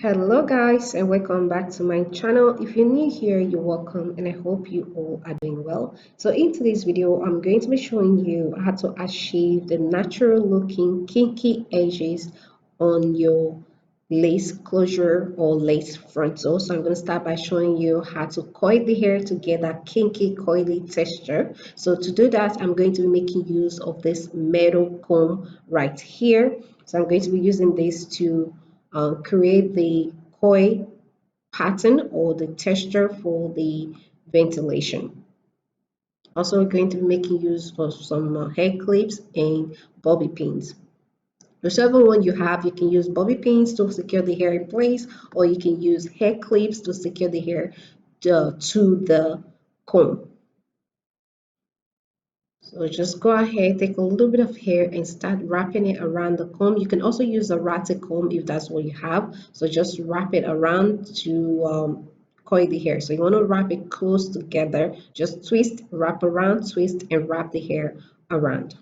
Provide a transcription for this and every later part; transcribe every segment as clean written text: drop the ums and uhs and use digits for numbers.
Hello guys, and welcome back to my channel. If you're new here, you're welcome, and I hope you all are doing well. So in today's video, I'm going to be showing you how to achieve the natural looking kinky edges on your lace closure or lace frontal. So I'm going to start by showing you how to coil the hair to get that kinky coily texture. So to do that, I'm going to be making use of this metal comb right here. So I'm going to be using this to create the coil pattern or the texture for the ventilation. Also, we're going to be making use of some hair clips and bobby pins. Whichever one you have, you can use bobby pins to secure the hair in place, or you can use hair clips to secure the hair to the comb. So just go ahead, take a little bit of hair and start wrapping it around the comb. You can also use a ratty comb if that's what you have. So just wrap it around to coil the hair. So you want to wrap it close together. Just twist, wrap around, twist, and wrap the hair around.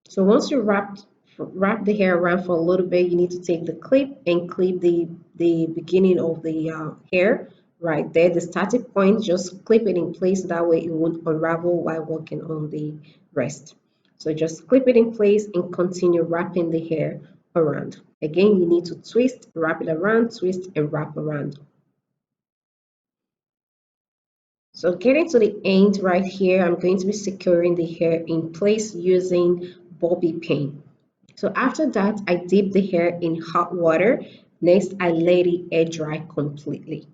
So once you wrap the hair around for a little bit, you need to take the clip and clip the beginning of the hair right there, the starting point. Just clip it in place, that way it won't unravel while working on the rest. So just clip it in place and continue wrapping the hair around. Again, you need to twist, wrap it around, twist, and wrap around. So getting to the end right here, I'm going to be securing the hair in place using bobby pin. So after that, I dip the hair in hot water. Next, I let it air dry completely.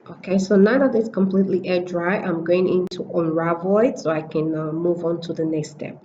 Okay, so now that it's completely air dry, I'm going in to unravel it so I can move on to the next step.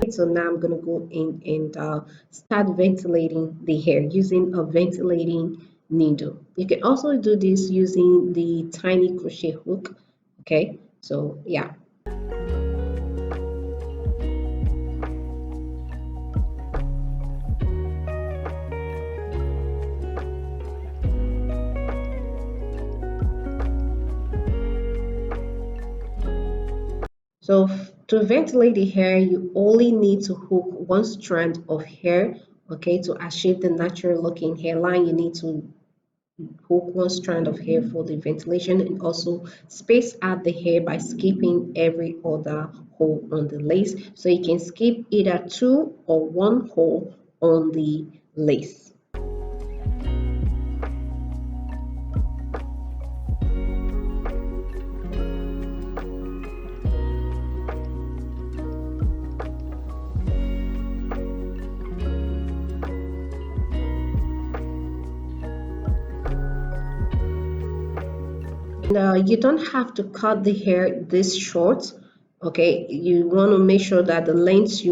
So now I'm going to go in and start ventilating the hair using a ventilating needle. You can also do this using the tiny crochet hook. Okay, so yeah. So to ventilate the hair, you only need to hook one strand of hair, okay, to achieve the natural looking hairline. You need to hook one strand of hair for the ventilation and also space out the hair by skipping every other hole on the lace. So you can skip either two or one hole on the lace. Now you don't have to cut the hair this short. Okay, you want to make sure that the length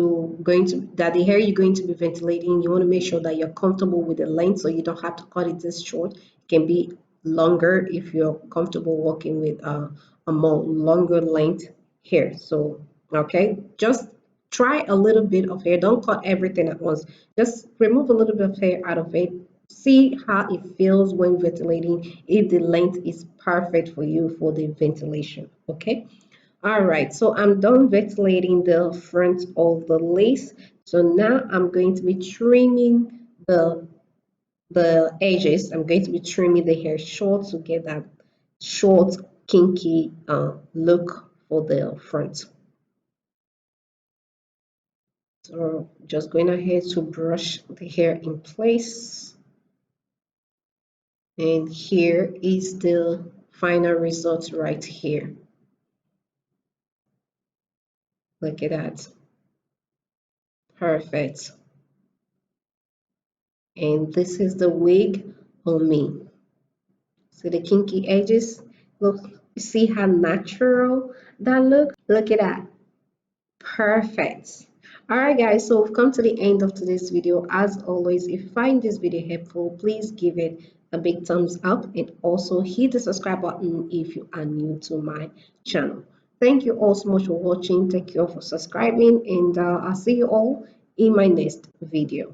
that the hair you're going to be ventilating, you want to make sure that you're comfortable with the length, so you don't have to cut it this short. It can be longer if you're comfortable working with a more longer length hair. So okay, just try a little bit of hair. Don't cut everything at once. Just remove a little bit of hair out of it. See how it feels when ventilating, if the length is perfect for you for the ventilation. Okay, all right, so I'm done ventilating the front of the lace. So now I'm going to be trimming the edges. I'm going to be trimming the hair short to get that short kinky look for the front. So just going ahead to brush the hair in place. And here is the final result right here. Look at that. Perfect. And this is the wig on me. See the kinky edges? Look, see how natural that looks? Look at that. Perfect. All right, guys, so we've come to the end of today's video. As always, if you find this video helpful, please give it a big thumbs up and also hit the subscribe button if you are new to my channel. Thank you all so much for watching. Thank you all for subscribing, and I'll see you all in my next video.